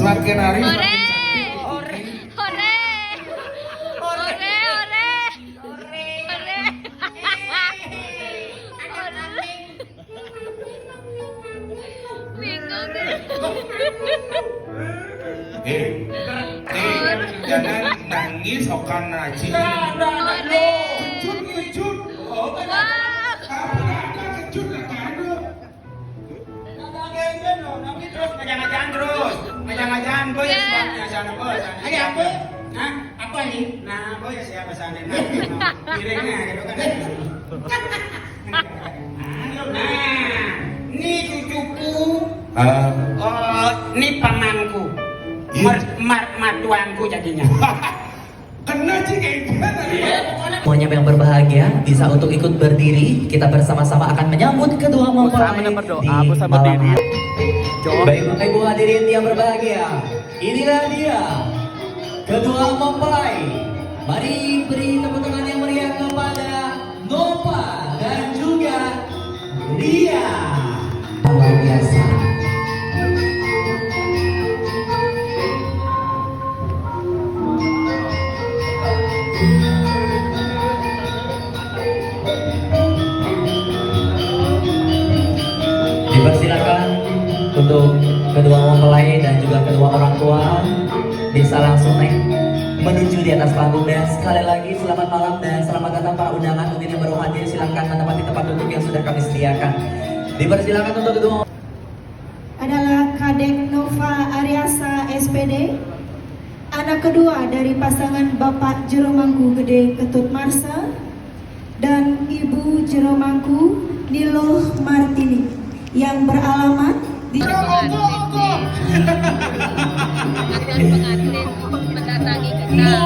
Semakin hari Ore. semakin sepi. Ore. Ore. Bingung. Jangan nangis okan aji. Kejut. Oh, kejut lah kado. Ngajang-ngajang terus. Ngajang-ngajang boy sebabnya sana boy. Ini apa? Hah? Apa ini? Nah, boy siapa sana? Nah, piringnya gitu kan. Nah, ini cucuku. Oh, ini pamanku. Mertuanku jadinya. Kena sih kayak gimana? Semuanya yang berbahagia bisa untuk ikut berdiri. Kita bersama-sama akan menyambut kedua mempelai di malam hari. Baik Bapak Ibu hadirin yang berbahagia, inilah dia kedua mempelai. Mari beri tepuk tangan yang meriah kepada Nova dan juga Ria. Luar biasa. Dipersilakan untuk kedua mempelai dan juga kedua orang tua bisa langsung naik menuju di atas panggung. Dan sekali lagi selamat malam dan selamat datang para undangan untuk yang baru hadir. Silakan menempati tempat duduk yang sudah kami sediakan. Dipersilakan untuk kedua adalah Kadek Nova Ariasa SPD, anak kedua dari pasangan Bapak Jeromangku Gede Ketut Marsa dan Ibu Jeromangku Niloh Martini yang beralamat di Akan pengantin mendatangi kita.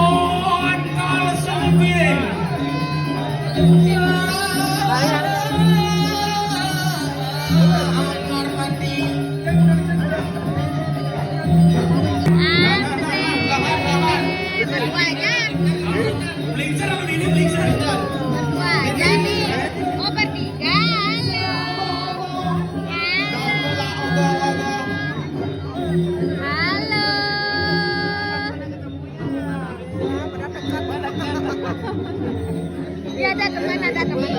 Ya, ada teman.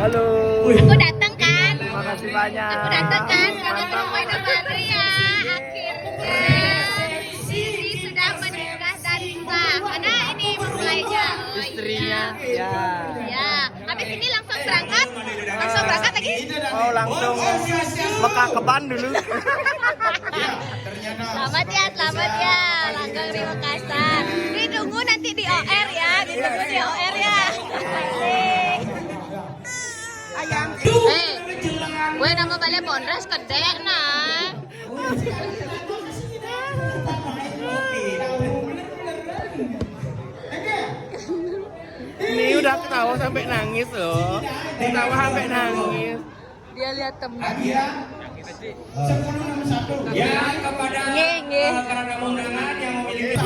Halo. Aku datang kan? Makasih banyak. Aku datang kan karena Romoy dan Andrea akhirnya Sisi sudah menikah dan sah. Mana ini mempelainya? Oh, Istrinya. iya. Ya. Ya, habis ini langsung berangkat? Langsung berangkat lagi? Oh langsung Mekah ke Ban dulu. Selamat ya. Langgang di Makassar. Ditunggu nanti di OR ya. Ditunggu di OR ya. Gue nama balik Bondras kedek nah. Ini udah ketawa sampai nangis loh. Ketawa sampai nangis. Dia lihat teman. Ya, kepada Nge. para undangan yang memiliki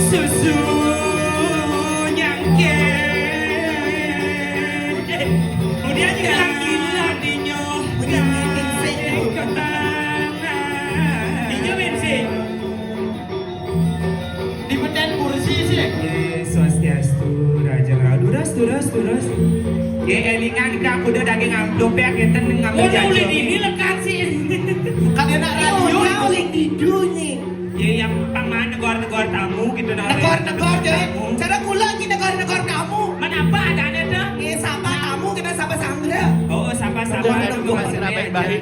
susu nyangke. Kemudian juga gila dinyo. Dinyo bensin. Di beden kursi sih. Swastiastu, Raja Radu, duras. Ya elingan kita udah daging amplop ya kita ngambil janji. Udah ini lekat sih. Kalian nak radio oleh tidunya. Ya yang paman negara tamu gitu nah. Negara deh. Cara kula lagi negara tamu. Mana apa adanya tuh? Ya sama tamu kita sama-sama. Oh sama-sama. Masih baik-baik.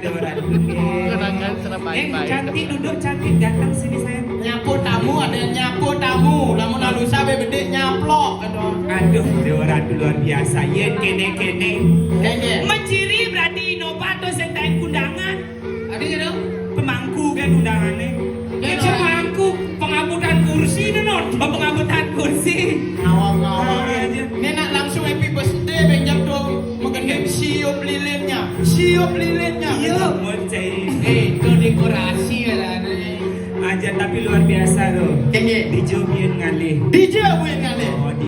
Kenangan serba baik-baik. Cantik duduk cantik datang sini saya. Nyapu tamu ada yang nyapu tamu. Namun lalu sampai bedek nyaplok. Aduh, orang luar biasa. Ye kene. Menciri berarti Nova tuh sentai kundangan. Ada gitu? Pemangku kan undangannya. Ya pemangku pengambutan kursi nih non. Pengambutan kursi. Awal. Nenek langsung happy birthday benjak tuh mengendek siup lilinnya. Iya. Itu dekorasi lah. Aja tapi luar biasa loh. Kayaknya di